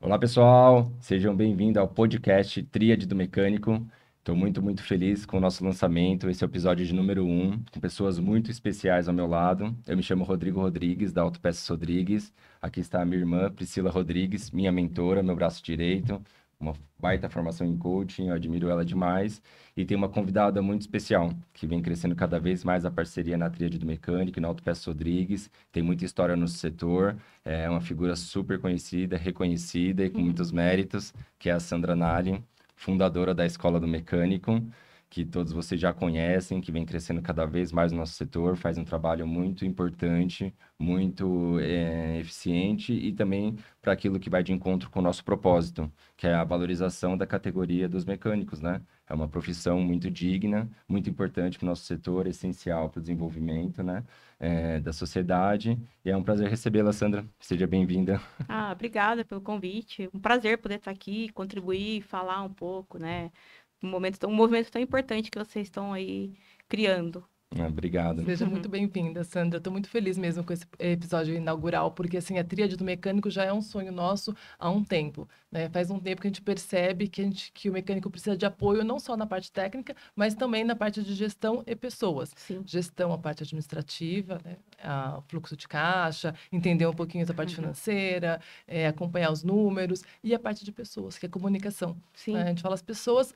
Olá, pessoal! Sejam bem-vindos ao podcast Tríade do Mecânico. Estou muito feliz com o nosso lançamento. Esse é o episódio de número 1, com pessoas muito especiais ao meu lado. Eu me chamo Rodrigo Rodrigues, da Autopeças Rodrigues. Aqui está a minha irmã, Priscila Rodrigues, minha mentora, meu braço direito. Uma baita formação em coaching, eu admiro ela demais. E tem uma convidada muito especial, que vem crescendo cada vez mais a parceria na Tríade do Mecânico, na Autopeças Rodrigues. Tem muita história no setor. É uma figura super conhecida, reconhecida e com muitos méritos, que é a Sandra Nali, fundadora da Escola do Mecânico, que todos vocês já conhecem, que vem crescendo cada vez mais no nosso setor, faz um trabalho muito importante, muito eficiente e também para aquilo que vai de encontro com o nosso propósito, que é a valorização da categoria dos mecânicos, né? É uma profissão muito digna, muito importante para o nosso setor, essencial para o desenvolvimento, né? Da sociedade. E é um prazer recebê-la, Sandra. Seja bem-vinda. Obrigada pelo convite. Um prazer poder estar aqui, contribuir, falar um pouco, né? Um movimento tão importante que vocês estão aí criando. Obrigado. Seja muito bem-vinda, Sandra. Estou muito feliz mesmo com esse episódio inaugural, porque assim, a Tríade do Mecânico já é um sonho nosso há um tempo, né? Faz um tempo que a gente percebe que o mecânico precisa de apoio não só na parte técnica, mas também na parte de gestão e pessoas. Sim. Gestão, a parte administrativa, né? Fluxo de caixa, entender um pouquinho da parte financeira, acompanhar os números, e a parte de pessoas, que é comunicação. Sim. Né? A gente fala as pessoas,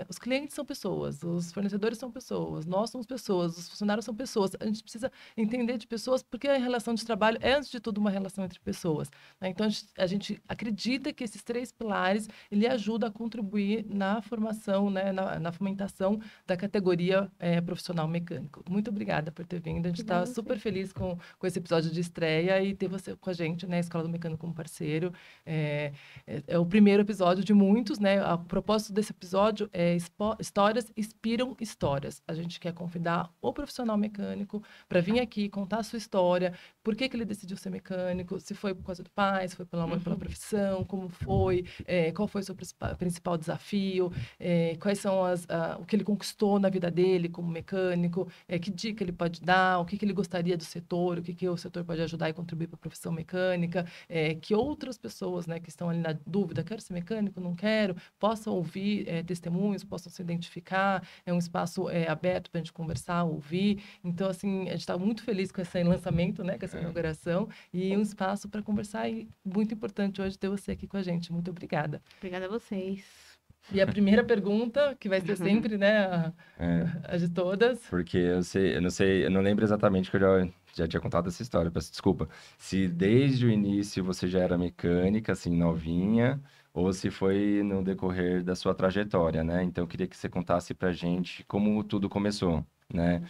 os clientes são pessoas, os fornecedores são pessoas, nós somos pessoas, os funcionários são pessoas. A gente precisa entender de pessoas, porque a relação de trabalho é, antes de tudo, uma relação entre pessoas. Né? Então, a gente acredita que esses três pilares, ele ajuda a contribuir na formação, né? na fomentação da categoria profissional mecânico. Muito obrigada por ter vindo. A gente está super feliz com esse episódio de estreia e ter você com a gente, né? A Escola do Mecânico como parceiro. É o primeiro episódio de muitos, né? O propósito desse episódio é histórias inspiram histórias. A gente quer convidar o profissional mecânico para vir aqui contar a sua história, por que ele decidiu ser mecânico, se foi por causa do pai, se foi pelo amor pela profissão, como foi, qual foi o seu principal desafio, quais são o que ele conquistou na vida dele como mecânico, que dica ele pode dar, o que ele gostaria do setor, o que o setor pode ajudar e contribuir para a profissão mecânica, que outras pessoas, né, que estão ali na dúvida, quero ser mecânico, não quero, possam ouvir testemunhos, possam se identificar, é um espaço aberto para a gente conversar, ouvir. Então, assim, a gente está muito feliz com esse lançamento, né, com essa inauguração, e um espaço para conversar, e muito importante hoje ter você aqui com a gente. Muito obrigada. Obrigada a vocês. E a primeira pergunta, que vai ser sempre, né, a de todas. Porque eu não lembro exatamente que eu já tinha contado essa história, peço desculpa. Se desde o início você já era mecânica, assim, novinha, ou se foi no decorrer da sua trajetória, né? Então, eu queria que você contasse pra gente como tudo começou, né?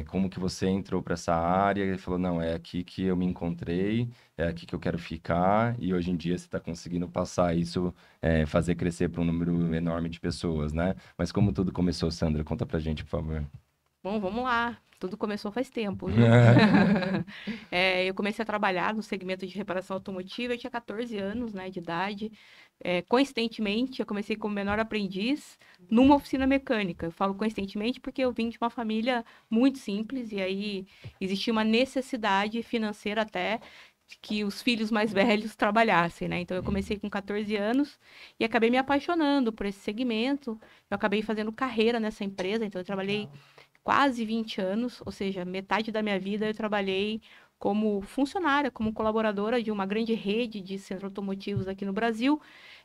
Como que você entrou para essa área e falou, não, é aqui que eu me encontrei, é aqui que eu quero ficar, e hoje em dia você está conseguindo passar isso, fazer crescer para um número enorme de pessoas, né? Mas como tudo começou, Sandra? Conta pra gente, por favor. Bom, vamos lá. Tudo começou faz tempo, viu? Eu comecei a trabalhar no segmento de reparação automotiva, eu tinha 14 anos, né, de idade. Coincidentemente, eu comecei como menor aprendiz numa oficina mecânica. Eu falo coincidentemente porque eu vim de uma família muito simples e aí existia uma necessidade financeira até que os filhos mais velhos trabalhassem, né? Então eu comecei com 14 anos e acabei me apaixonando por esse segmento. Eu acabei fazendo carreira nessa empresa, então eu trabalhei quase 20 anos, ou seja, metade da minha vida eu trabalhei como funcionária, como colaboradora de uma grande rede de centros automotivos aqui no Brasil.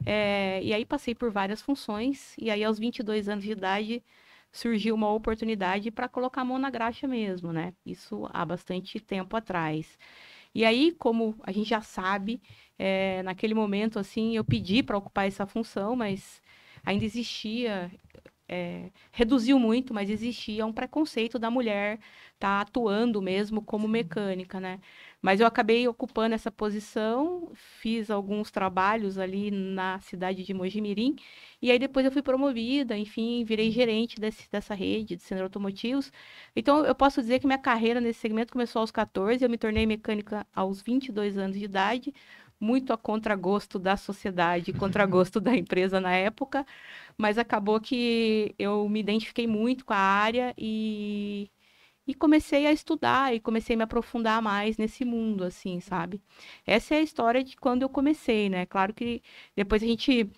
E aí passei por várias funções, e aí aos 22 anos de idade surgiu uma oportunidade para colocar a mão na graxa mesmo, né? Isso há bastante tempo atrás. E aí, como a gente já sabe, naquele momento, assim, eu pedi para ocupar essa função, mas ainda existia reduziu muito, mas existia um preconceito da mulher estar atuando mesmo como mecânica, né? Mas eu acabei ocupando essa posição, fiz alguns trabalhos ali na cidade de Mojimirim, e aí depois eu fui promovida, enfim, virei gerente dessa rede de centros automotivos. Então, eu posso dizer que minha carreira nesse segmento começou aos 14, eu me tornei mecânica aos 22 anos de idade, muito a contragosto da sociedade, contragosto da empresa na época, mas acabou que eu me identifiquei muito com a área e comecei a estudar e comecei a me aprofundar mais nesse mundo, assim, sabe? Essa é a história de quando eu comecei, né? Claro que depois a gente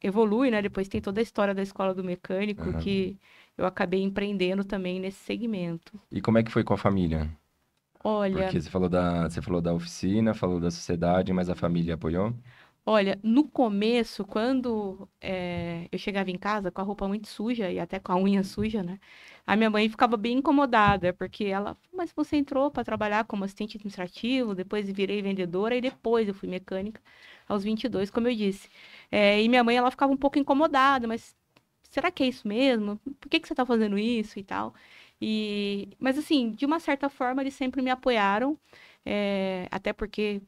evolui, né? Depois tem toda a história da escola do mecânico Aham. que eu acabei empreendendo também nesse segmento. E como é que foi com a família? Olha, Porque você falou da oficina, falou da sociedade, mas a família apoiou? olha, no começo, quando eu chegava em casa com a roupa muito suja e até com a unha suja, né? A minha mãe ficava bem incomodada, porque ela, mas você entrou para trabalhar como assistente administrativo, depois virei vendedora e depois eu fui mecânica aos 22, como eu disse. E minha mãe, ela ficava um pouco incomodada, mas será que é isso mesmo? Por que que você está fazendo isso e tal? Mas assim, de uma certa forma, eles sempre me apoiaram, até porque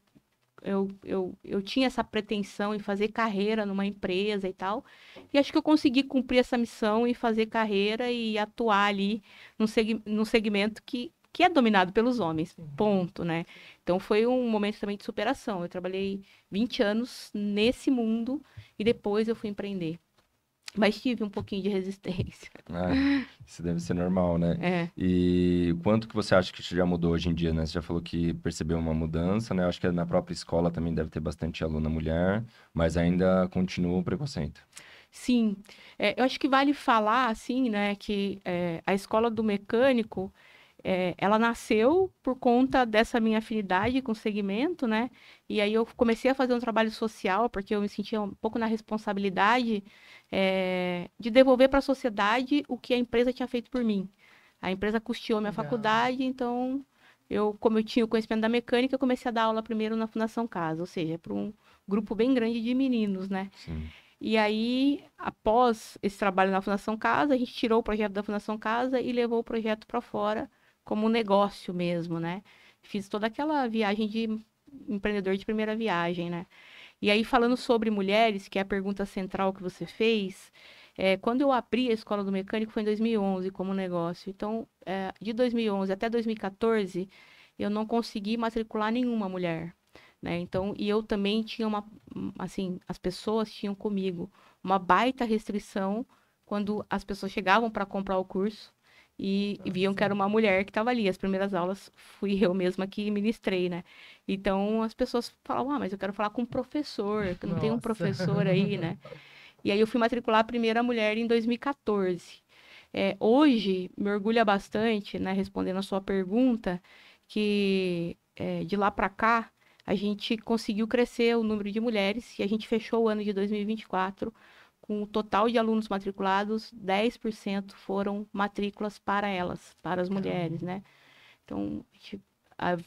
eu tinha essa pretensão em fazer carreira numa empresa e tal. E acho que eu consegui cumprir essa missão e fazer carreira e atuar ali num segmento que é dominado pelos homens. Ponto, né? Então foi um momento também de superação. Eu trabalhei 20 anos nesse mundo e depois eu fui empreender. Mas tive um pouquinho de resistência. Ah, isso deve ser normal, né? É. E quanto que você acha que isso já mudou hoje em dia, né? Você já falou que percebeu uma mudança, né? Eu acho que na própria escola também deve ter bastante aluna mulher, mas ainda continua o preconceito. Sim, eu acho que vale falar, assim, né, que a escola do mecânico, ela nasceu por conta dessa minha afinidade com o segmento, né, e aí eu comecei a fazer um trabalho social, porque eu me sentia um pouco na responsabilidade, de devolver para a sociedade o que a empresa tinha feito por mim. A empresa custeou minha Legal. faculdade, então, como eu tinha o conhecimento da mecânica, eu comecei a dar aula primeiro na Fundação Casa, ou seja, para um grupo bem grande de meninos, né. Sim. E aí, após esse trabalho na Fundação Casa, a gente tirou o projeto da Fundação Casa e levou o projeto para fora como um negócio mesmo, né? Fiz toda aquela viagem de empreendedor de primeira viagem, né? E aí, falando sobre mulheres, que é a pergunta central que você fez, quando eu abri a Escola do Mecânico foi em 2011 como negócio. Então, de 2011 até 2014, eu não consegui matricular nenhuma mulher, né? Então, e eu também tinha assim, as pessoas tinham comigo uma baita restrição quando as pessoas chegavam para comprar o curso e viam que era uma mulher que estava ali. As primeiras aulas fui eu mesma que ministrei, né? Então, as pessoas falavam, mas eu quero falar com um professor, que não tem um Nossa. professor aí, né? E aí eu fui matricular a primeira mulher em 2014. Hoje, me orgulha bastante, né, respondendo a sua pergunta, que de lá para cá, a gente conseguiu crescer o número de mulheres e a gente fechou o ano de 2024 com o total de alunos matriculados, 10% foram matrículas para elas, para as mulheres, né? Então, a gente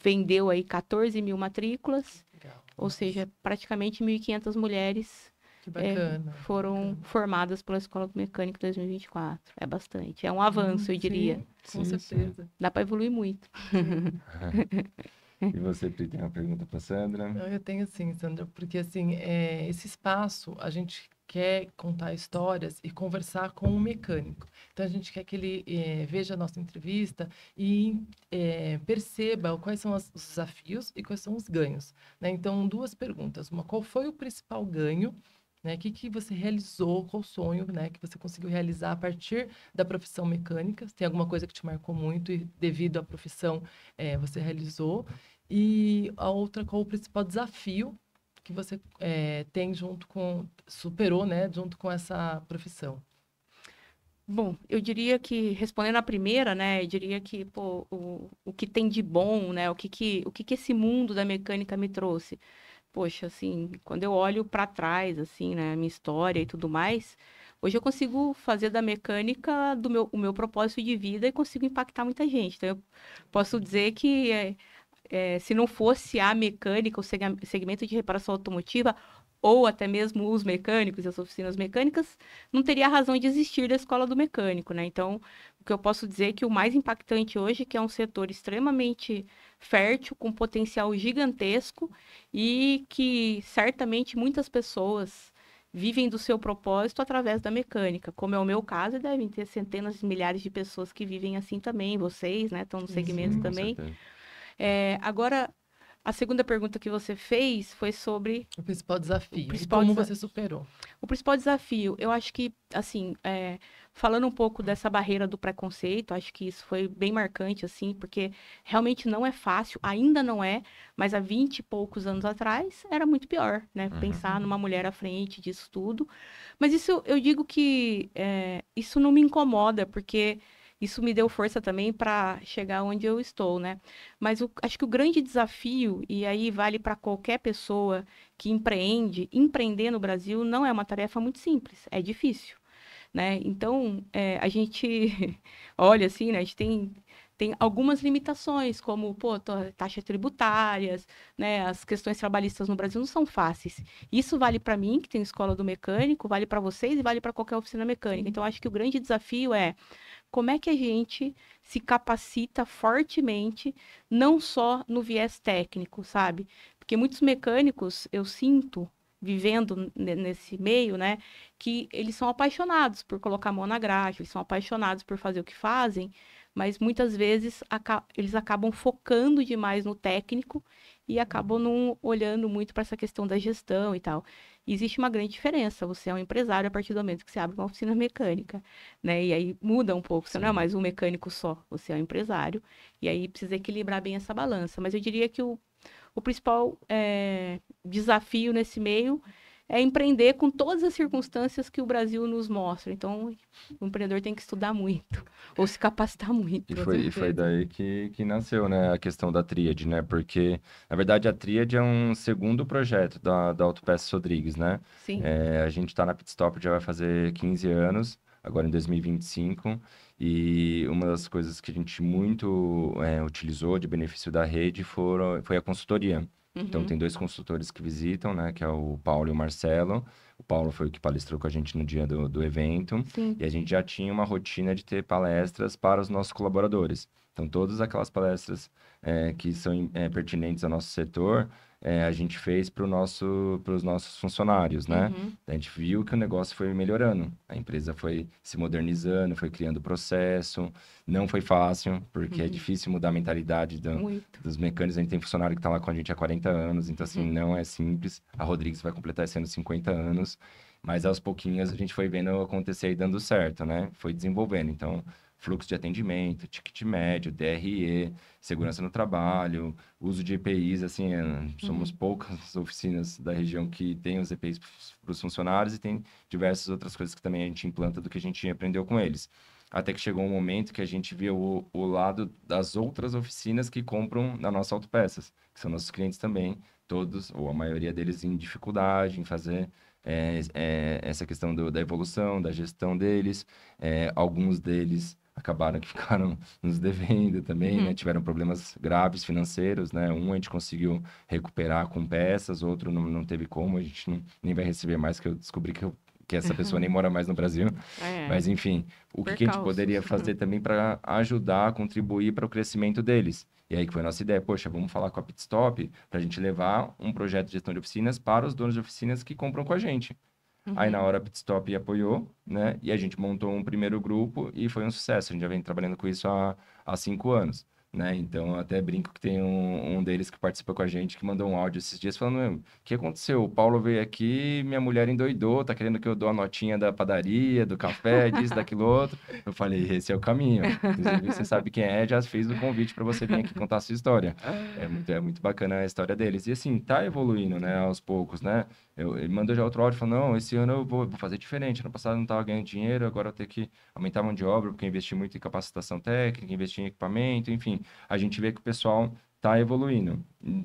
vendeu aí 14 mil matrículas, Legal. ou seja, praticamente 1.500 mulheres Que bacana. foram Bacana. formadas pela Escola do Mecânico 2024. É bastante. É um avanço, eu diria. Sim, com Sim, certeza. Dá para evoluir muito. E você, Pri, tem uma pergunta para Sandra? Não, eu tenho sim, Sandra, porque assim, esse espaço a gente quer contar histórias e conversar com o mecânico. Então a gente quer que ele veja a nossa entrevista e perceba quais são os desafios e quais são os ganhos, né? Então, duas perguntas. Uma, qual foi o principal ganho? Né? O que que você realizou, qual o sonho, né, que você conseguiu realizar a partir da profissão mecânica? Tem alguma coisa que te marcou muito e devido à profissão você realizou? E a outra, qual o principal desafio que você tem superou, né, junto com essa profissão? Bom, eu diria que, respondendo a primeira, né, eu diria que, pô, o que tem de bom, né, o que esse mundo da mecânica me trouxe? Poxa, assim, quando eu olho para trás, assim, né, a minha história e tudo mais, hoje eu consigo fazer da mecânica o meu propósito de vida e consigo impactar muita gente. Então, eu posso dizer que se não fosse a mecânica, o segmento de reparação automotiva, ou até mesmo os mecânicos e as oficinas mecânicas, não teria razão de existir da escola do mecânico, né? Então, o que eu posso dizer é que o mais impactante hoje, que é um setor extremamente fértil, com potencial gigantesco, e que certamente muitas pessoas vivem do seu propósito através da mecânica, como é o meu caso, e devem ter centenas de milhares de pessoas que vivem assim também, vocês, né, estão no segmento Sim, com também. certeza. Agora, A segunda pergunta que você fez foi sobre O principal desafio. O principal e como desa- você superou. o principal desafio. Eu acho que, assim, falando um pouco dessa barreira do preconceito, acho que isso foi bem marcante, assim, porque realmente não é fácil, ainda não é, mas há 20 e poucos anos atrás era muito pior, né? Pensar numa mulher à frente disso tudo. Mas isso, eu digo que isso não me incomoda, porque isso me deu força também para chegar onde eu estou, né? Mas acho que o grande desafio, e aí vale para qualquer pessoa que empreende, empreender no Brasil não é uma tarefa muito simples, é difícil, né? Então, a gente olha assim, né? A gente tem algumas limitações, como, pô, taxas tributárias, né? As questões trabalhistas no Brasil não são fáceis. Isso vale para mim, que tenho escola do mecânico, vale para vocês e vale para qualquer oficina mecânica. Então, acho que o grande desafio é como é que a gente se capacita fortemente, não só no viés técnico, sabe? Porque muitos mecânicos, eu sinto, vivendo nesse meio, né, que eles são apaixonados por colocar a mão na graxa, eles são apaixonados por fazer o que fazem, mas muitas vezes eles acabam focando demais no técnico e acabam não olhando muito para essa questão da gestão e tal. E existe uma grande diferença. Você é um empresário a partir do momento que você abre uma oficina mecânica, né? E aí muda um pouco. Você não é Sim. mais um mecânico só, você é um empresário. E aí precisa equilibrar bem essa balança. Mas eu diria que o principal desafio nesse meio é empreender com todas as circunstâncias que o Brasil nos mostra. Então, o empreendedor tem que estudar muito, ou se capacitar muito. E Com foi certeza. daí que nasceu, né, a questão da tríade, né? Porque, na verdade, a tríade é um segundo projeto da Autopeças Rodrigues, né? Sim. A gente está na Pitstop, já vai fazer 15 anos, agora em 2025, e uma das coisas que a gente muito utilizou de benefício da rede foi a consultoria. Então, Uhum. tem dois consultores que visitam, né, que é o Paulo e o Marcelo. O Paulo foi o que palestrou com a gente no dia do evento. Sim. E a gente já tinha uma rotina de ter palestras para os nossos colaboradores. Então, todas aquelas palestras que são pertinentes ao nosso setor, a gente fez para os nossos funcionários, né? Uhum. A gente viu que o negócio foi melhorando. A empresa foi se modernizando, foi criando processo. Não foi fácil, porque é Uhum. difícil mudar a mentalidade Muito. dos mecânicos. A gente tem funcionário que está lá com a gente há 40 anos, então, assim, Uhum. não é simples. A Rodrigues vai completar esse ano 50 anos. Mas aos pouquinhos a gente foi vendo acontecer e dando certo, né? Foi desenvolvendo. Então, fluxo de atendimento, ticket médio, DRE, segurança no trabalho, uso de EPIs, assim, somos Uhum. poucas oficinas da região que tem os EPIs para os funcionários e tem diversas outras coisas que também a gente implanta do que a gente aprendeu com eles. Até que chegou um momento que a gente viu o lado das outras oficinas que compram na nossa autopeças, que são nossos clientes também, todos, ou a maioria deles em dificuldade em fazer essa questão da evolução, da gestão deles. Alguns deles acabaram que ficaram nos devendo também, né? Uhum. Tiveram problemas graves financeiros, né? Um a gente conseguiu recuperar com peças, outro não teve como, a gente nem vai receber mais, que eu descobri que essa pessoa nem mora mais no Brasil. É, Mas, enfim, o que a gente percalços. poderia fazer também para ajudar, contribuir para o crescimento deles? E aí que foi a nossa ideia, poxa, vamos falar com a Pitstop para a gente levar um projeto de gestão de oficinas para os donos de oficinas que compram com a gente. Aí na Uhum. hora a Pitstop apoiou, né? E a gente montou um primeiro grupo e foi um sucesso. A gente já vem trabalhando com isso há 5 anos, né? Então eu até brinco que tem um deles que participa com a gente que mandou um áudio esses dias falando: "Meu, o que aconteceu? O Paulo veio aqui, minha mulher endoidou, tá querendo que eu dou a notinha da padaria, do café, disso, daquilo outro." Eu falei: esse é o caminho. Inclusive, você sabe quem é, já fez o convite para você vir aqui contar a sua história. É muito bacana a história deles. E assim, tá evoluindo, né, aos poucos, né? Ele mandou já outro áudio falando: não, esse ano eu vou fazer diferente. Ano passado eu não estava ganhando dinheiro, agora eu tenho que aumentar a mão de obra, porque eu investi muito em capacitação técnica, investi em equipamento, enfim. A gente vê que o pessoal está evoluindo.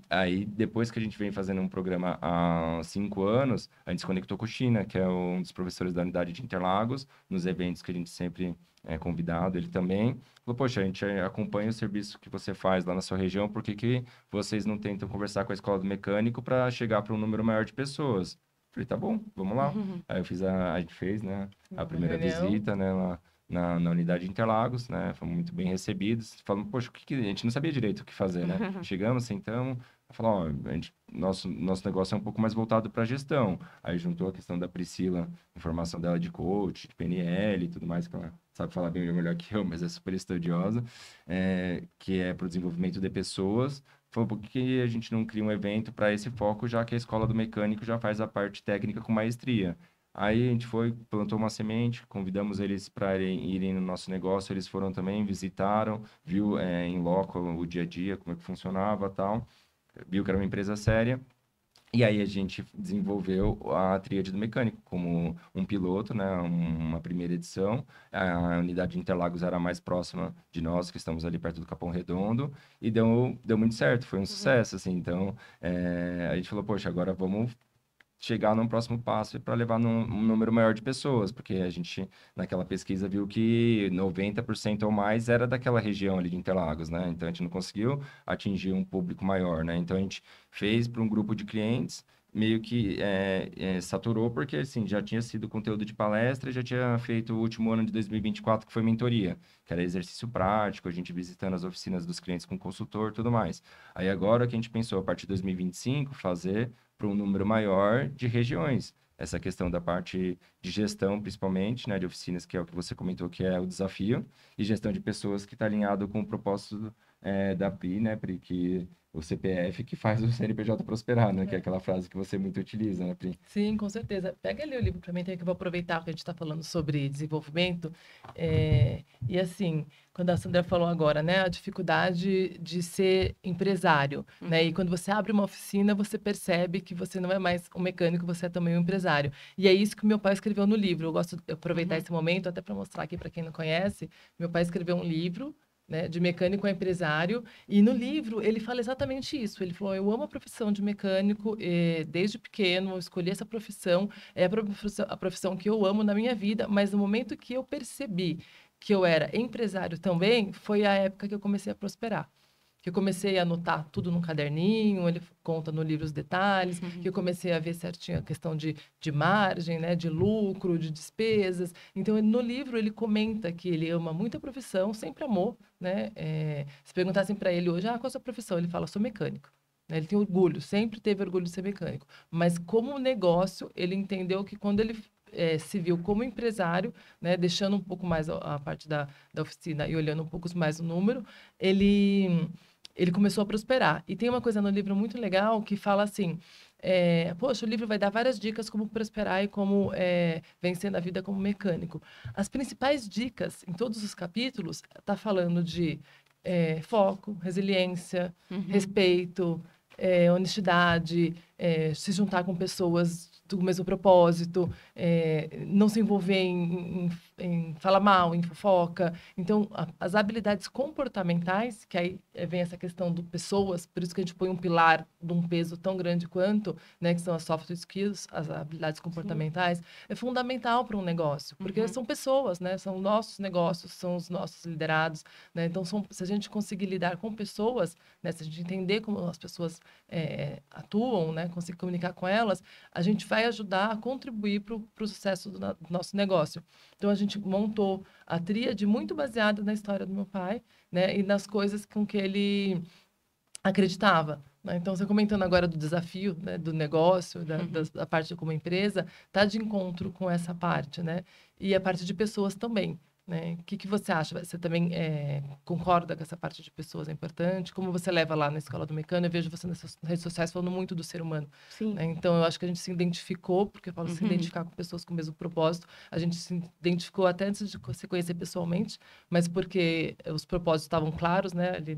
Aí, depois que a gente vem fazendo um programa há 5 anos, a gente se conectou com o China, que é um dos professores da unidade de Interlagos, nos eventos que a gente sempre é convidado, ele também. Falou: poxa, a gente acompanha o serviço que você faz lá na sua região, por que vocês não tentam conversar com a escola do mecânico para chegar para um número maior de pessoas? Falei: tá bom, vamos lá. Uhum. Aí a gente fez, né, a Uma primeira reunião. visita, né, lá na unidade de Interlagos, né, fomos muito bem recebidos. Falamos: poxa, a gente não sabia direito o que fazer, né? Chegamos, sentamos, falou: ó, nosso negócio é um pouco mais voltado para a gestão. Aí juntou a questão da Priscila, informação dela de coach, de PNL e tudo mais, que ela sabe falar bem melhor que eu, mas é super estudiosa, que é para o desenvolvimento de pessoas, falou, por que a gente não cria um evento para esse foco, já que a Escola do Mecânico já faz a parte técnica com maestria? Aí a gente foi, plantou uma semente, convidamos eles para irem no nosso negócio, eles foram também, visitaram, viu em loco o dia a dia, como é que funcionava e tal, viu que era uma empresa séria. E aí a gente desenvolveu a Tríade do Mecânico como um piloto, né, uma primeira edição. A unidade de Interlagos era a mais próxima de nós, que estamos ali perto do Capão Redondo, e deu muito certo, foi um sucesso, assim. Então, a gente falou, poxa, agora vamos chegar num próximo passo para levar um número maior de pessoas, porque a gente, naquela pesquisa, viu que 90% ou mais era daquela região ali de Interlagos, né? Então, a gente não conseguiu atingir um público maior, né? Então, a gente fez para um grupo de clientes, meio que saturou, porque, assim, já tinha sido conteúdo de palestra, já tinha feito o último ano de 2024, que foi mentoria, que era exercício prático, a gente visitando as oficinas dos clientes com consultor e tudo mais. Aí, agora que a gente pensou, a partir de 2025, fazer para um número maior de regiões. Essa questão da parte de gestão, principalmente, né, de oficinas, que é o que você comentou, que é o desafio, e gestão de pessoas que está alinhado com o propósito da PRI, né, Pri, que o CPF que faz o CNPJ prosperar, né, que é aquela frase que você muito utiliza, né, Pri? Sim, com certeza. Pega ali o livro para mim, que eu vou aproveitar que a gente está falando sobre desenvolvimento. E assim, quando a Sandra falou agora, né, a dificuldade de ser empresário, né? E quando você abre uma oficina, você percebe que você não é mais um mecânico, você é também um empresário. E é isso que meu pai escreveu no livro. Eu gosto de aproveitar esse momento até para mostrar aqui para quem não conhece. Meu pai escreveu um livro, né, de mecânico a empresário, e no livro ele fala exatamente isso. Ele falou: eu amo a profissão de mecânico, desde pequeno, eu escolhi essa profissão, é a profissão que eu amo na minha vida, mas no momento que eu percebi que eu era empresário também, foi a época que eu comecei a prosperar. Que eu comecei a anotar tudo num caderninho, ele conta no livro os detalhes, que eu comecei a ver certinho a questão de margem, né, de lucro, de despesas. Então, no livro, ele comenta que ele ama muito a profissão, sempre amou, né? Se perguntassem para ele hoje, qual é a sua profissão? Ele fala, sou mecânico. Né? Ele tem orgulho, sempre teve orgulho de ser mecânico. Mas como negócio, ele entendeu que quando ele se viu como empresário, né, deixando um pouco mais a parte da oficina e olhando um pouco mais o número, ele começou a prosperar. E tem uma coisa no livro muito legal que fala assim, poxa, o livro vai dar várias dicas como prosperar e como vencer na vida como mecânico. As principais dicas em todos os capítulos está falando de foco, resiliência, respeito, honestidade, se juntar com pessoas do mesmo propósito, não se envolver em falar mal, em fofoca. Então, as habilidades comportamentais, que aí vem essa questão do pessoas, por isso que a gente põe um pilar de um peso tão grande quanto, né, que são as soft skills, as habilidades comportamentais, é fundamental para um negócio, porque são pessoas, né, são nossos negócios, são os nossos liderados, né, então se a gente conseguir lidar com pessoas, né, se a gente entender como as pessoas atuam, né, conseguir comunicar com elas, a gente vai ajudar a contribuir para o sucesso do nosso negócio. Então, a gente montou a tríade muito baseada na história do meu pai, né? E nas coisas com que ele acreditava. Né? Então, você comentando agora do desafio, né? Do negócio, da parte como empresa, está de encontro com essa parte, né? E a parte de pessoas também. Né? O que você acha? Você também concorda que essa parte de pessoas é importante? Como você leva lá na Escola do Mecânico? Eu vejo você nas redes sociais falando muito do ser humano. Sim. Né? Então, eu acho que a gente se identificou, porque eu falo se identificar com pessoas com o mesmo propósito. A gente se identificou até antes de se conhecer pessoalmente, mas porque os propósitos estavam claros, né? Ali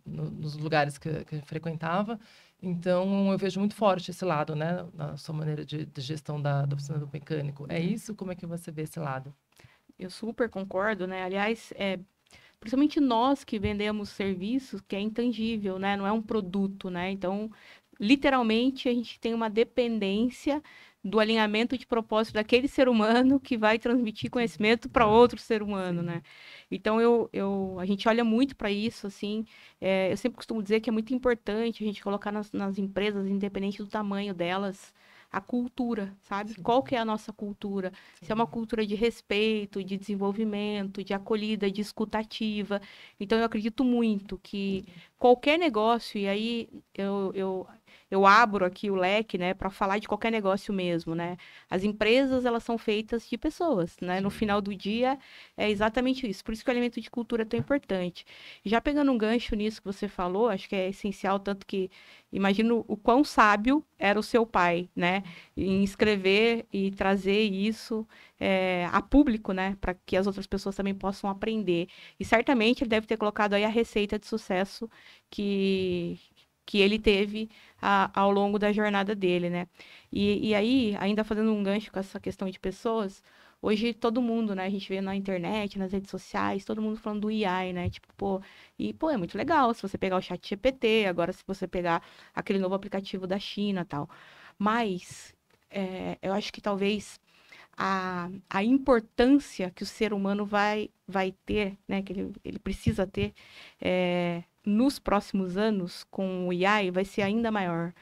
nos lugares que eu frequentava. Então, eu vejo muito forte esse lado, né? Na sua maneira de gestão da oficina do mecânico. É isso? Como é que você vê esse lado? Eu super concordo, né? Aliás, principalmente nós que vendemos serviços, que é intangível, né? Não é um produto, né? Então, literalmente, a gente tem uma dependência do alinhamento de propósito daquele ser humano que vai transmitir conhecimento para outro ser humano, né? Então, a gente olha muito para isso, assim. Eu sempre costumo dizer que é muito importante a gente colocar nas empresas, independente do tamanho delas, a cultura, sabe? Sim. Qual que é a nossa cultura? Sim. Se é uma cultura de respeito, de desenvolvimento, de acolhida, de escutativa. Então, eu acredito muito que qualquer negócio, e aí eu abro aqui o leque, né, para falar de qualquer negócio mesmo, né? As empresas, elas são feitas de pessoas, né? No final do dia, é exatamente isso. Por isso que o elemento de cultura é tão importante. Já pegando um gancho nisso que você falou, acho que é essencial, tanto que imagino o quão sábio era o seu pai, né? Em escrever e trazer isso a público, né? Para que as outras pessoas também possam aprender. E certamente ele deve ter colocado aí a receita de sucesso que ele teve ao longo da jornada dele, né? E aí, ainda fazendo um gancho com essa questão de pessoas, hoje todo mundo, né? A gente vê na internet, nas redes sociais, todo mundo falando do AI, né? Tipo, pô, é muito legal se você pegar o chat GPT, agora se você pegar aquele novo aplicativo da China e tal. Mas eu acho que talvez a importância que o ser humano vai ter, né, que ele precisa ter nos próximos anos com o AI vai ser ainda maior.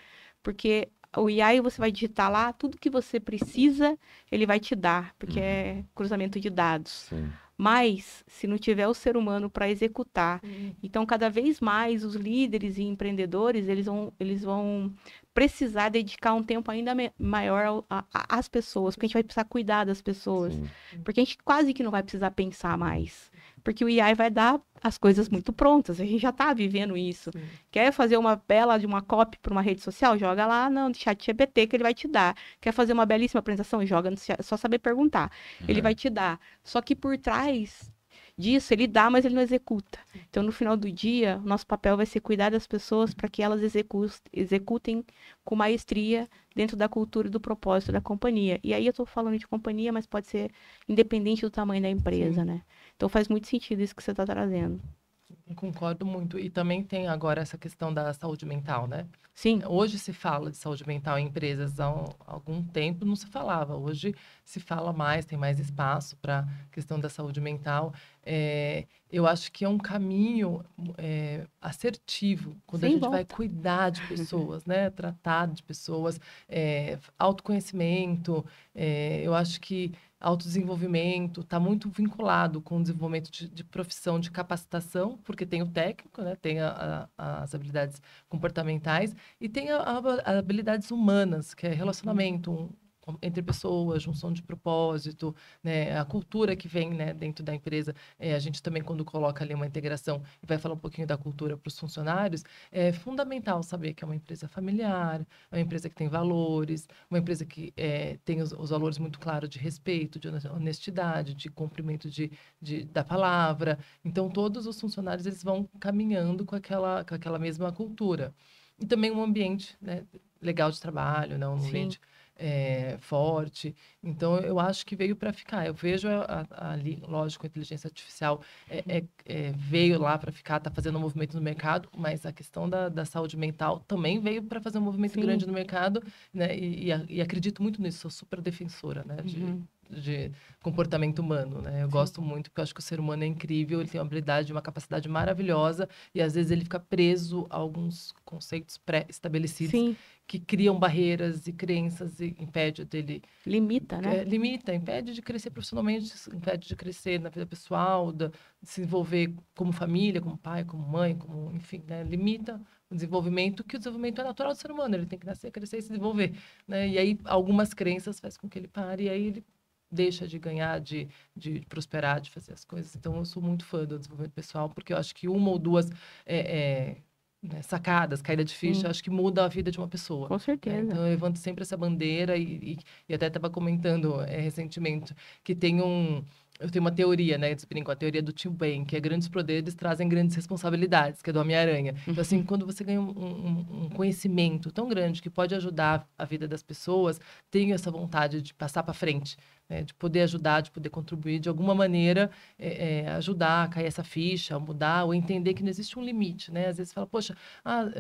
Porque o AI você vai digitar lá, tudo que você precisa, ele vai te dar, porque é cruzamento de dados. Sim. Mas, se não tiver o ser humano para executar, então cada vez mais os líderes e empreendedores, eles vão precisar dedicar um tempo ainda maior às pessoas, porque a gente vai precisar cuidar das pessoas, Sim. porque a gente quase que não vai precisar pensar mais, porque o AI vai dar as coisas muito prontas, a gente já está vivendo isso. Sim. Quer fazer uma bela de uma copy para uma rede social? Joga lá no chat GPT que ele vai te dar. Quer fazer uma belíssima apresentação? Joga no chat, só saber perguntar. Ele vai te dar. Só que por trás disso, ele dá, mas ele não executa. Então, no final do dia, o nosso papel vai ser cuidar das pessoas para que elas executem com maestria dentro da cultura e do propósito da companhia. E aí eu estou falando de companhia, mas pode ser independente do tamanho da empresa, né? Então, faz muito sentido isso que você está trazendo. Eu concordo muito. E também tem agora essa questão da saúde mental, né? Sim. Hoje se fala de saúde mental em empresas há algum tempo, não se falava. Hoje se fala mais, tem mais espaço para a questão da saúde mental. Eu acho que é um caminho assertivo, quando Sem a gente volta. vai cuidar de pessoas, né? Tratar de pessoas, autoconhecimento. Eu acho que autodesenvolvimento está muito vinculado com o desenvolvimento de profissão, de capacitação, porque tem o técnico, né? Tem as habilidades comportamentais e tem as habilidades humanas, que é relacionamento entre pessoas, junção de propósito, né? A cultura que vem, né, dentro da empresa. A gente também, quando coloca ali uma integração e vai falar um pouquinho da cultura para os funcionários, é fundamental saber que é uma empresa familiar, é uma empresa que tem valores, uma empresa que tem os valores muito claros de respeito, de honestidade, de cumprimento da palavra. Então, todos os funcionários eles vão caminhando com aquela mesma cultura. E também um ambiente, né, legal de trabalho, né, um ambiente forte. Então, eu acho que veio para ficar. Eu vejo ali, lógico, a inteligência artificial veio lá para ficar, está fazendo um movimento no mercado, mas a questão da saúde mental também veio para fazer um movimento grande no mercado, né? E acredito muito nisso, sou super defensora, né? De comportamento humano, né? Eu gosto muito, porque eu acho que o ser humano é incrível, ele tem uma habilidade, uma capacidade maravilhosa, e às vezes ele fica preso a alguns conceitos pré-estabelecidos que criam barreiras e crenças e impede dele... Limita, né? Impede de crescer profissionalmente, impede de crescer na vida pessoal, de se envolver como família, como pai, como mãe, enfim, né? Limita o desenvolvimento, que o desenvolvimento é natural do ser humano, ele tem que nascer, crescer e se desenvolver, né? E aí, algumas crenças fazem com que ele pare, e aí ele deixa de ganhar, de prosperar, de fazer as coisas. Então, eu sou muito fã do desenvolvimento pessoal, porque eu acho que uma ou duas sacadas, caída de ficha, acho que muda a vida de uma pessoa. Com certeza. Né? Então, eu levanto sempre essa bandeira e até estava comentando recentemente que eu tenho uma teoria, né? Eu brinco, a teoria do Tio Ben, que é grandes poderes trazem grandes responsabilidades, que é do Homem-Aranha. Então, assim, quando você ganha um conhecimento tão grande que pode ajudar a vida das pessoas, tenho essa vontade de passar para frente. De poder ajudar, de poder contribuir de alguma maneira, ajudar a cair essa ficha, a mudar, ou entender que não existe um limite, né? Às vezes fala, poxa,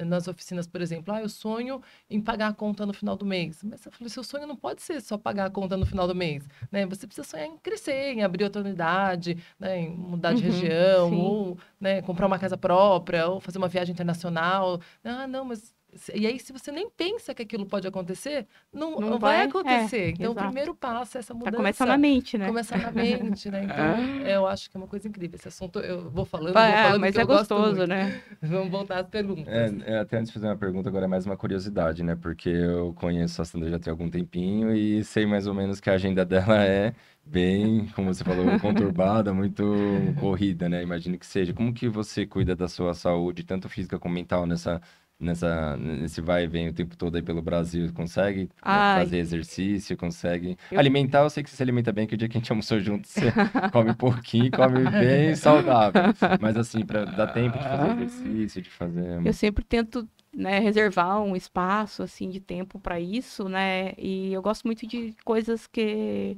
nas oficinas, por exemplo, eu sonho em pagar a conta no final do mês. Mas eu falei, seu sonho não pode ser só pagar a conta no final do mês, né? Você precisa sonhar em crescer, em abrir outra unidade, né? Em mudar de região, ou, né, comprar uma casa própria, ou fazer uma viagem internacional. Não, mas E aí, se você nem pensa que aquilo pode acontecer, não Não vai vai, acontecer. Então, o exato. primeiro passo é essa Pra mudança. começar na mente, né? Começar na mente, né? Então, eu acho que é uma coisa incrível. Esse assunto eu vou falando, Mas porque é eu gosto gostoso, muito. né? Vamos voltar às perguntas. Até antes de fazer uma pergunta, agora é mais uma curiosidade, né? Porque eu conheço a Sandra já tem algum tempinho e sei mais ou menos que a agenda dela é bem, como você falou, conturbada, muito corrida, né? Imagino que seja. Como que você cuida da sua saúde, tanto física como mental, nesse vai e vem o tempo todo aí pelo Brasil? Consegue, Ai, fazer exercício? Consegue eu... alimentar? Eu sei que você se alimenta bem, que o dia que a gente almoçou junto, você come pouquinho, come bem saudável. Mas assim, para dar tempo de fazer exercício, de fazer. Eu sempre tento, né, reservar um espaço, assim, de tempo para isso, né? E eu gosto muito de coisas que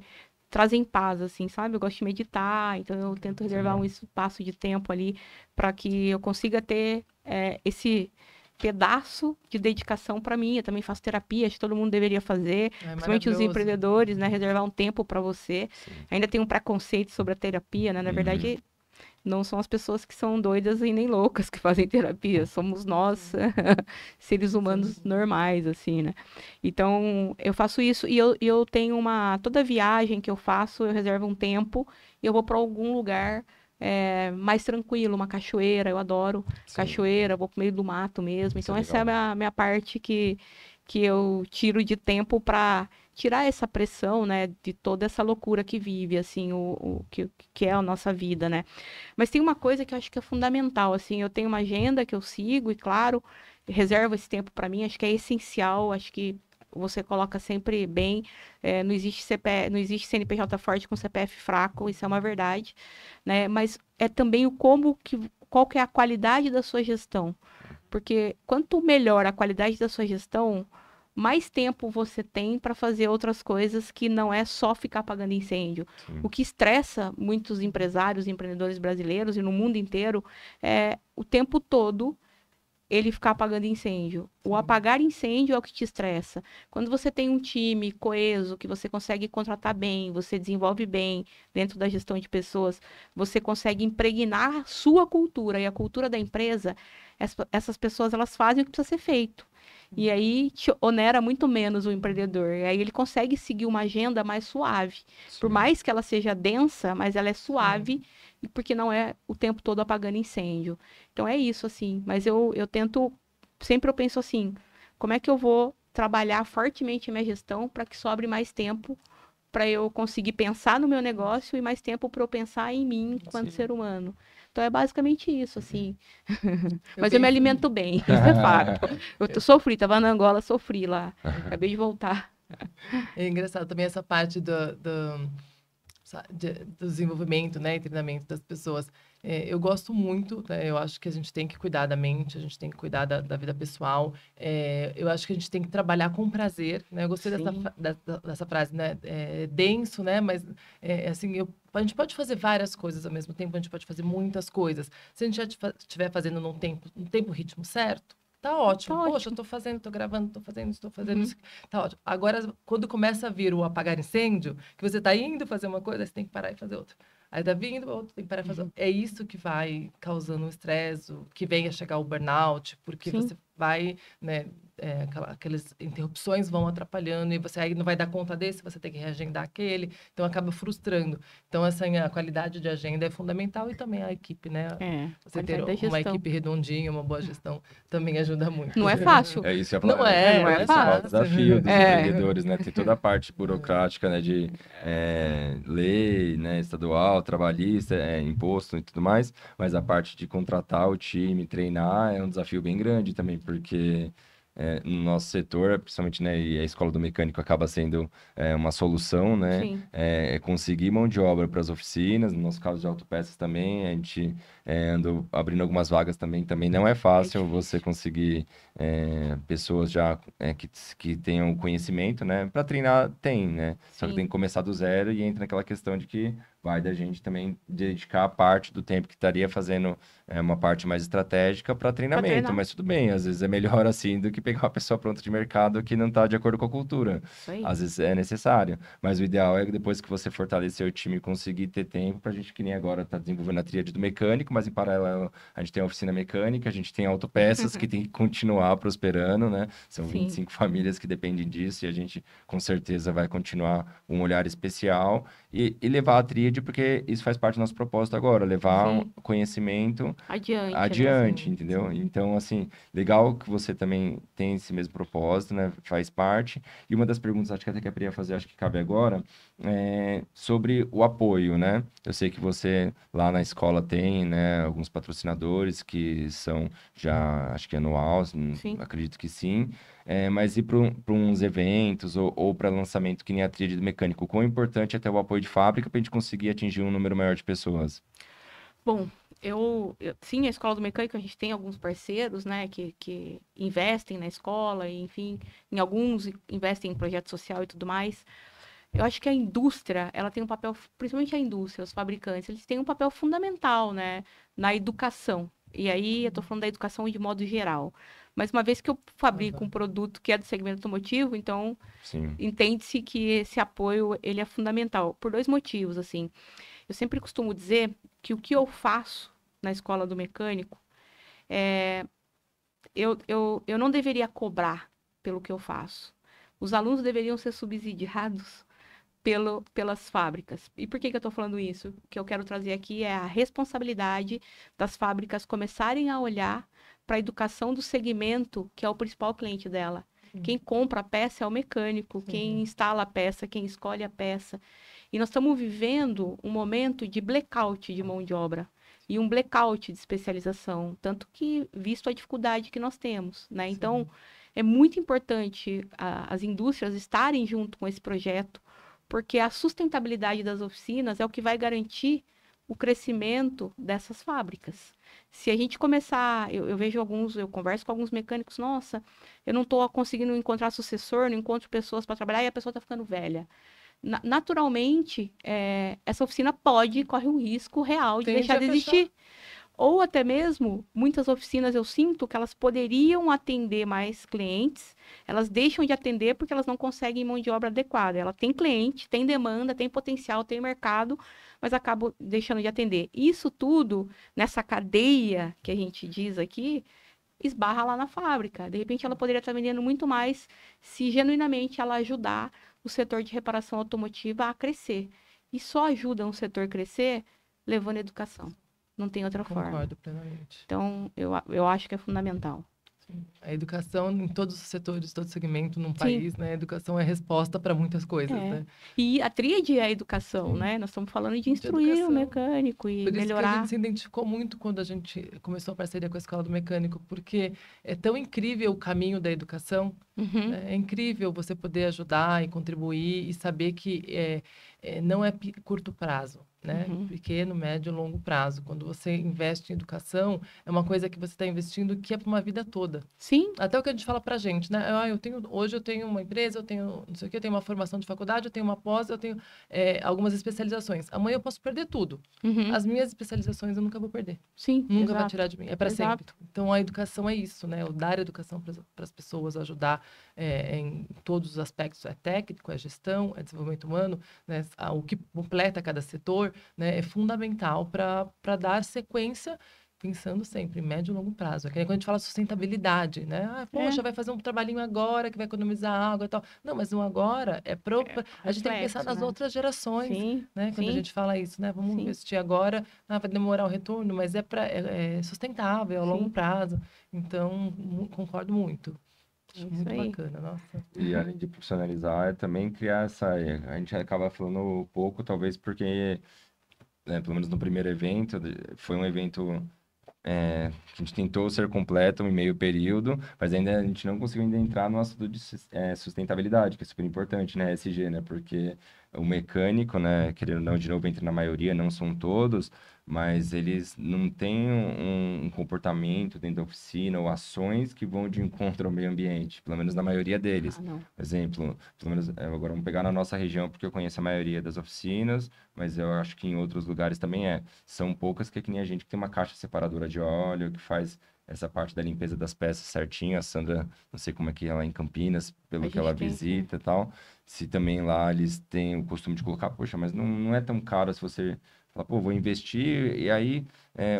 trazem paz, assim, sabe? Eu gosto de meditar, então eu tento reservar um espaço de tempo ali para que eu consiga ter esse pedaço de dedicação para mim. Eu também faço terapia, acho que todo mundo deveria fazer, principalmente os Maravilhoso. empreendedores, né? Reservar um tempo para você. Sim. Ainda tem um preconceito sobre a terapia, né? Na verdade, não são as pessoas que são doidas e nem loucas que fazem terapia, somos nós, seres humanos normais, assim, né? Então, eu faço isso e eu tenho toda viagem que eu faço, eu reservo um tempo e eu vou para algum lugar mais tranquilo, uma cachoeira, eu adoro Sim. cachoeira, vou pro meio do mato mesmo. Isso Então, é essa é a legal. minha parte que eu tiro de tempo para tirar essa pressão, né, de toda essa loucura que vive, assim, que é a nossa vida, né? Mas tem uma coisa que eu acho que é fundamental, assim, eu tenho uma agenda que eu sigo e, claro, reservo esse tempo para mim, acho que é essencial, acho que você coloca sempre bem, não existe não existe CNPJ forte com CPF fraco, isso é uma verdade, né? Mas é também qual que é a qualidade da sua gestão, porque quanto melhor a qualidade da sua gestão, mais tempo você tem para fazer outras coisas que não é só ficar apagando incêndio. Sim. O que estressa muitos empresários e empreendedores brasileiros e no mundo inteiro é o tempo todo ele ficar apagando incêndio. O apagar incêndio é o que te estressa. Quando você tem um time coeso, que você consegue contratar bem, você desenvolve bem dentro da gestão de pessoas, você consegue impregnar a sua cultura e a cultura da empresa, essas pessoas elas fazem o que precisa ser feito. E aí te onera muito menos o empreendedor. E aí ele consegue seguir uma agenda mais suave. Por Sim. mais que ela seja densa, mas ela é suave, porque não é o tempo todo apagando incêndio. Então é isso, assim. Mas eu tento, sempre eu penso assim, como é que eu vou trabalhar fortemente a minha gestão para que sobre mais tempo para eu conseguir pensar no meu negócio e mais tempo para eu pensar em mim enquanto Sim. ser humano. Então é basicamente isso, assim. Mas penso- eu me alimento bem, isso é fato. Eu sofri, tava na Angola, sofri lá. Acabei de voltar. É engraçado também essa parte do desenvolvimento, né, e treinamento das pessoas. Eu gosto muito, né, eu acho que a gente tem que cuidar da mente, a gente tem que cuidar da vida pessoal. Eu acho que a gente tem que trabalhar com prazer, né? Eu gostei Sim. dessa frase, né? É denso, né? Mas, assim, a gente pode fazer várias coisas ao mesmo tempo, a gente pode fazer muitas coisas. Se a gente já estiver fazendo no tempo, ritmo certo, tá ótimo. Tá Poxa, ótimo. eu tô fazendo, tô gravando, tô fazendo isso, tô fazendo Uhum. isso. Tá ótimo. Agora, quando começa a vir o apagar incêndio, que você tá indo fazer uma coisa, aí você tem que parar e fazer outra. Aí tá vindo, outro tem que parar e fazer outra. É isso que vai causando um estresse, que vem a chegar o burnout, porque Sim. você vai, né, aquelas interrupções vão atrapalhando e você aí não vai dar conta desse, você tem que reagendar aquele, então acaba frustrando. Então, assim, a qualidade de agenda é fundamental e também a equipe, né? Você ter Qualidade da uma gestão. equipe redondinha, uma boa gestão também ajuda muito. Não é fácil. É isso, Não não é esse é o fácil. desafio dos É. empreendedores, né? Tem toda a parte burocrática, né? De lei, né? Estadual, trabalhista, imposto e tudo mais, mas a parte de contratar o time, treinar, é um desafio bem grande também, porque no nosso setor, principalmente, né? E a escola do mecânico acaba sendo uma solução, né? Sim. Conseguir mão de obra para as oficinas, no nosso caso de autopeças também, a gente andou abrindo algumas vagas também não é fácil você conseguir pessoas já que tenham conhecimento, né? Para treinar, tem, né? Só que Sim. tem que começar do zero e entra naquela questão de que vai da gente também dedicar a parte do tempo que estaria fazendo uma parte mais estratégica para treinamento. treinar. Mas tudo bem, às vezes é melhor assim do que pegar uma pessoa pronta de mercado que não está de acordo com a cultura. Isso aí. Às vezes é necessário, mas o ideal é que depois que você fortalecer o time, conseguir ter tempo para a gente, que nem agora está desenvolvendo a tríade do mecânico, mas em paralelo a gente tem a oficina mecânica, a gente tem autopeças que tem que continuar prosperando, né? São Sim. 25 famílias que dependem disso e a gente com certeza vai continuar um olhar especial e levar a tríade, porque isso faz parte do nosso propósito agora, levar Sim. conhecimento Adiante, né? entendeu? Então, assim, legal que você também tem esse mesmo propósito, né? Faz parte. E uma das perguntas, acho que até que eu queria fazer, acho que cabe agora, é sobre o apoio, né? Eu sei que você lá na escola tem, né, alguns patrocinadores que são já, acho que anual, Sim. acredito que sim. Mas ir para uns eventos ou para lançamento que nem a tríade do mecânico, quão importante é ter o apoio de fábrica para a gente conseguir atingir um número maior de pessoas? Bom, sim, a escola do mecânico, a gente tem alguns parceiros, né, que investem na escola, e, enfim, em alguns investem em projeto social e tudo mais. Eu acho que a indústria, ela tem um papel, principalmente a indústria, os fabricantes, eles têm um papel fundamental, né, na educação. E aí, eu estou falando da educação de modo geral. Mas uma vez que eu fabrico um produto que é do segmento automotivo, então Sim. entende-se que esse apoio, ele é fundamental, por dois motivos, assim. Eu sempre costumo dizer que o que eu faço na escola do mecânico, eu não deveria cobrar pelo que eu faço. Os alunos deveriam ser subsidiados pelas fábricas. E por que eu estou falando isso? O que eu quero trazer aqui é a responsabilidade das fábricas começarem a olhar para a educação do segmento, que é o principal cliente dela. Quem compra a peça é o mecânico, quem instala a peça, quem escolhe a peça. E nós estamos vivendo um momento de blackout de mão de obra e um blackout de especialização, tanto que visto a dificuldade que nós temos, né? Então, é muito importante as indústrias estarem junto com esse projeto, porque a sustentabilidade das oficinas é o que vai garantir o crescimento dessas fábricas. Se a gente começar, eu vejo eu converso com alguns mecânicos, nossa, eu não estou conseguindo encontrar sucessor, não encontro pessoas para trabalhar e a pessoa está ficando velha. Naturalmente, essa oficina corre um risco real de deixar de existir. Ou até mesmo, muitas oficinas eu sinto que elas poderiam atender mais clientes, elas deixam de atender porque elas não conseguem mão de obra adequada. Ela tem cliente, tem demanda, tem potencial, tem mercado, mas acabam deixando de atender. Isso tudo, nessa cadeia que a gente diz aqui, esbarra lá na fábrica. De repente, ela poderia estar vendendo muito mais se genuinamente ela ajudar o setor de reparação automotiva a crescer. E só ajuda um setor a crescer levando educação. Não tem outra forma. Concordo plenamente. Então, eu acho que é fundamental. Sim. A educação em todos os setores, todo segmento num país, né? A educação é resposta para muitas coisas, né? E a tríade é a educação, Sim. né? Nós estamos falando de instruir o mecânico e Por isso melhorar. que a gente se identificou muito quando a gente começou a parceria com a Escola do Mecânico, porque é tão incrível o caminho da educação, né? É incrível você poder ajudar e contribuir e saber que não é curto prazo, né? Pequeno, médio e longo prazo. Quando você investe em educação, é uma coisa que você está investindo que é para uma vida toda. Sim. Até o que a gente fala pra gente, né? Hoje eu tenho uma empresa, eu tenho não sei o quê, eu tenho uma formação de faculdade, eu tenho uma pós, eu tenho algumas especializações. Amanhã eu posso perder tudo. As minhas especializações eu nunca vou perder. Sim, nunca exato. vai tirar de mim. É para sempre. Então a educação é isso, né? O dar educação para as pessoas, ajudar em todos os aspectos. É técnico, é gestão, é desenvolvimento humano, né? O que completa cada setor, né? É fundamental para dar sequência, pensando sempre em médio e longo prazo. É que nem quando a gente fala sustentabilidade, né? Ah, poxa, vai fazer um trabalhinho agora que vai economizar água e tal. Não, mas não agora, a gente tem que pensar nas outras gerações, Sim, né? Quando a gente fala isso, né? Vamos investir agora, vai demorar o retorno, mas é sustentável, é a longo prazo. Então, concordo muito. Acho muito bacana, nossa. E além de profissionalizar, é também criar essa... A gente acaba falando pouco, talvez porque, pelo menos no primeiro evento, foi um evento... a gente tentou ser completo em meio período, mas ainda a gente não conseguiu ainda entrar no assunto de sustentabilidade, que é super importante, né? ESG, né? Porque o mecânico, né, querendo ou não, de novo, entra na maioria, não são todos, mas eles não têm um comportamento dentro da oficina ou ações que vão de encontro ao meio ambiente, pelo menos na maioria deles. Ah, não. Exemplo, pelo menos agora vamos pegar na nossa região, porque eu conheço a maioria das oficinas, mas eu acho que em outros lugares também é. São poucas que é que nem a gente que tem uma caixa separadora de óleo, que faz essa parte da limpeza das peças certinho. A Sandra, não sei como é que é lá em Campinas, pelo A que ela gente tem, visita e tal. Se também lá eles têm o costume de colocar, poxa, mas não é tão caro se você falar, pô, vou investir. E aí,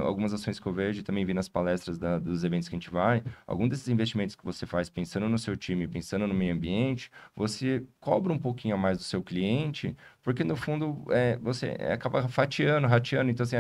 algumas ações que eu vejo e também vi nas palestras dos eventos que a gente vai, algum desses investimentos que você faz pensando no seu time, pensando no meio ambiente, você cobra um pouquinho a mais do seu cliente, porque no fundo você acaba fatiando, rateando. Então, assim,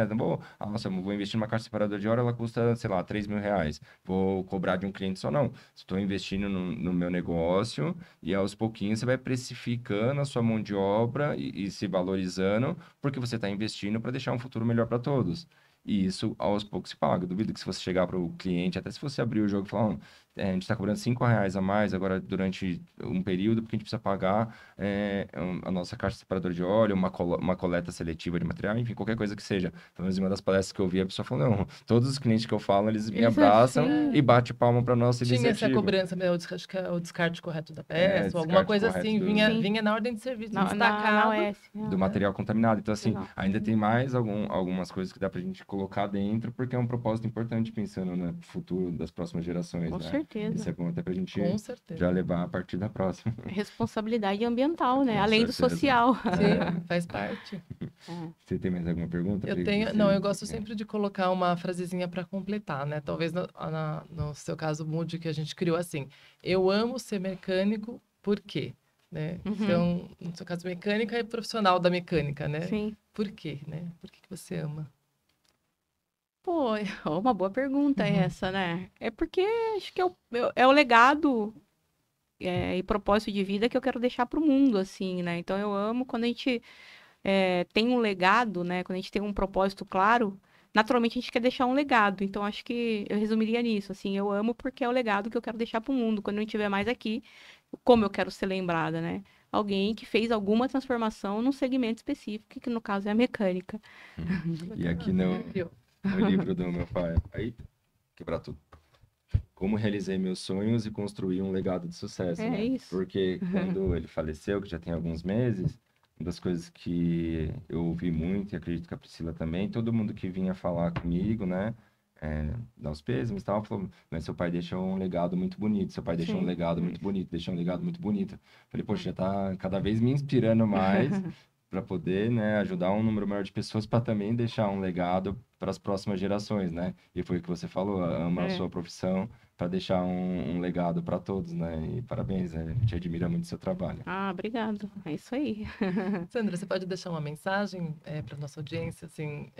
nossa, eu vou investir numa caixa separadora de hora, ela custa, sei lá, R$ 3.000. Vou cobrar de um cliente só, não. Estou investindo no meu negócio e aos pouquinhos você vai precificando a sua mão de obra e se valorizando, porque você está investindo para deixar um futuro melhor para todos. E isso aos poucos se paga. Duvido que se você chegar para o cliente, até se você abrir o jogo e falar, a gente está cobrando R$ 5 a mais agora durante um período, porque a gente precisa pagar a nossa caixa separadora de óleo, uma coleta seletiva de material, enfim, qualquer coisa que seja. Pelo menos em uma das palestras que eu vi, a pessoa falou, não, todos os clientes que eu falo, eles me Eles abraçam assim, e bate palma para nossa Tinha essa iniciativa. cobrança, acho que é o descarte correto da É, peça, ou alguma descarte coisa correto assim, Sim. vinha na ordem de serviço, na destacado. OS. do material contaminado. Então, assim, Exato. ainda tem mais algumas coisas que dá pra gente colocar dentro, porque é um propósito importante pensando no futuro das próximas gerações, Com né? certeza. Isso é bom até pra gente Com certeza. já levar a partir da próxima. Responsabilidade ambiental, né? Com Além do certeza. social. Sim, faz parte. É. Você tem mais alguma pergunta? Eu Pri, tenho, que não, você- eu gosto sempre de colocar uma frasezinha para completar, né? Talvez no seu caso mude que a gente criou assim. Eu amo ser mecânico, por quê? Né? Uhum. Então, no seu caso, mecânica é profissional da mecânica, né? Sim. Por quê, né? Por que você ama? Pô, uma boa pergunta Uhum. essa, né? É porque acho que é o legado e propósito de vida que eu quero deixar para o mundo, assim, né? Então eu amo quando a gente tem um legado, né? Quando a gente tem um propósito claro, naturalmente a gente quer deixar um legado. Então acho que eu resumiria nisso, assim, eu amo porque é o legado que eu quero deixar para o mundo. Quando eu não estiver mais aqui, como eu quero ser lembrada, né? Alguém que fez alguma transformação num segmento específico, que no caso é a mecânica. E aqui no livro do meu pai. Aí, quebrar tudo. Como realizei meus sonhos e construí um legado de sucesso, É né? isso. Porque quando ele faleceu, que já tem alguns meses, uma das coisas que eu ouvi muito, e acredito que a Priscila também, todo mundo que vinha falar comigo, né? Dar os pêsames e tal, falou, mas seu pai deixou um legado muito bonito, seu pai deixou um Sim. legado muito bonito, deixou um legado muito bonito. Falei, poxa, já tá cada vez me inspirando mais para poder, né, ajudar um número maior de pessoas para também deixar um legado para as próximas gerações, né? E foi o que você falou, ama a É. sua profissão para deixar um legado para todos, né? E parabéns, a gente admira muito o seu trabalho. Ah, obrigado. É isso aí. Sandra, você pode deixar uma mensagem para nossa audiência, assim,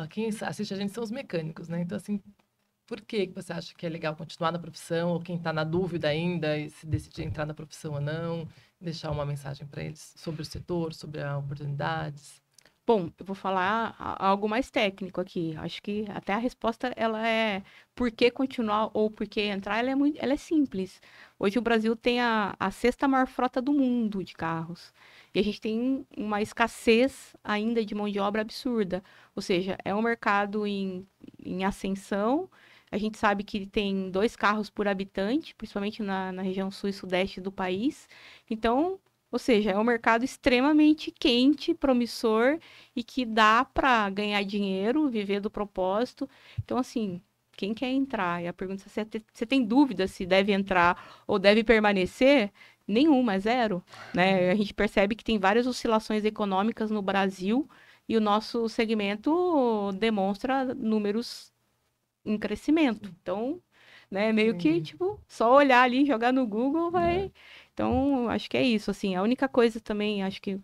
quem assiste a gente são os mecânicos, né? Então, assim, por que você acha que é legal continuar na profissão, ou quem está na dúvida ainda e se decidir entrar na profissão ou não, deixar uma mensagem para eles sobre o setor, sobre as oportunidades? Bom, eu vou falar algo mais técnico aqui. Acho que até a resposta ela é por que continuar ou por que entrar, ela é simples. Hoje o Brasil tem a sexta maior frota do mundo de carros. E a gente tem uma escassez ainda de mão de obra absurda. Ou seja, é um mercado em ascensão. A gente sabe que tem 2 carros por habitante, principalmente na região sul e sudeste do país. Então, ou seja, é um mercado extremamente quente, promissor e que dá para ganhar dinheiro, viver do propósito. Então, assim, quem quer entrar? E a pergunta é: você tem dúvida se deve entrar ou deve permanecer? Nenhuma, é zero, né? A gente percebe que tem várias oscilações econômicas no Brasil e o nosso segmento demonstra números em crescimento. Então, né, meio que, Entendi. tipo, só olhar ali, jogar no Google, É. vai. Então, acho que é isso, assim. A única coisa também, acho que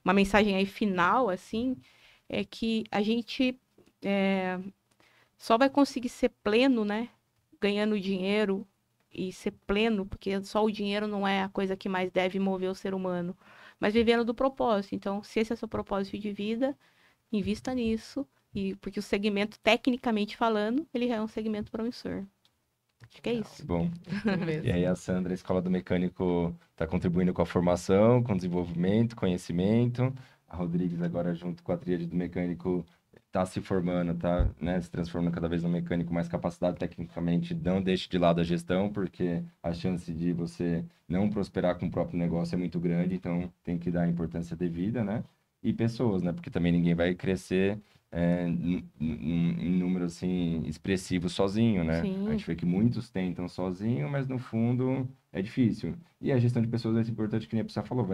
uma mensagem aí final, assim, é que a gente só vai conseguir ser pleno, né, ganhando dinheiro e ser pleno, porque só o dinheiro não é a coisa que mais deve mover o ser humano, mas vivendo do propósito. Então, se esse é o seu propósito de vida, invista nisso, e porque o segmento, tecnicamente falando, ele é um segmento promissor. Acho que é isso. Bom. É mesmo. E aí a Sandra, a Escola do Mecânico, está contribuindo com a formação, com o desenvolvimento, conhecimento. A Rodrigues agora, junto com a Tríade do Mecânico, está se formando, está, né, se transformando cada vez no mecânico mais capacitado tecnicamente. Não deixe de lado a gestão, porque a chance de você não prosperar com o próprio negócio é muito grande, então tem que dar a importância devida, né? E pessoas, né? Porque também ninguém vai crescer em número assim expressivo sozinho, né? A Sim, gente vê que muitos tentam sozinho, mas no fundo é difícil. E a gestão de pessoas é importante, que nem a pessoa falou,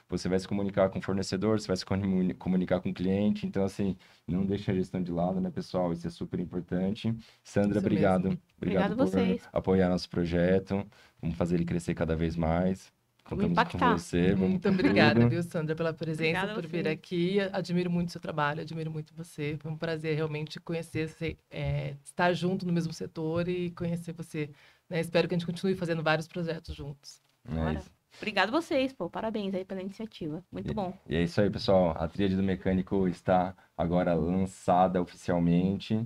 você vai se comunicar com o fornecedor, você vai se comunicar com o cliente, então assim, não deixe a gestão de lado, né, pessoal? Isso é super importante. Sandra, Isso mesmo. obrigado. Obrigado obrigado a por vocês. apoiar nosso projeto. Vamos fazer ele crescer cada vez mais. Vamos Contamos com impactar. você, vamos Muito com obrigada, tudo. viu, Sandra, pela presença, Obrigada a por vir vocês. aqui. Admiro muito o seu trabalho, admiro muito você. Foi um prazer realmente conhecer, estar junto no mesmo setor e conhecer você, né? Espero que a gente continue fazendo vários projetos juntos. É Bora. isso. Obrigado a vocês, pô. Parabéns aí pela iniciativa. Muito bom. E é isso aí, pessoal. A Tríade do Mecânico está agora lançada oficialmente.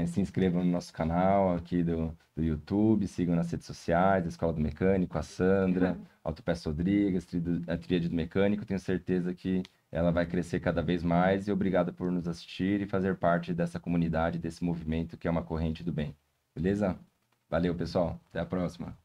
Se inscrevam no nosso canal aqui do YouTube, sigam nas redes sociais, a Escola do Mecânico, a Sandra, Autopeço Rodrigues, a Tríade do Mecânico. Tenho certeza que ela vai crescer cada vez mais. E obrigado por nos assistir e fazer parte dessa comunidade, desse movimento que é uma corrente do bem. Beleza? Valeu, pessoal. Até a próxima.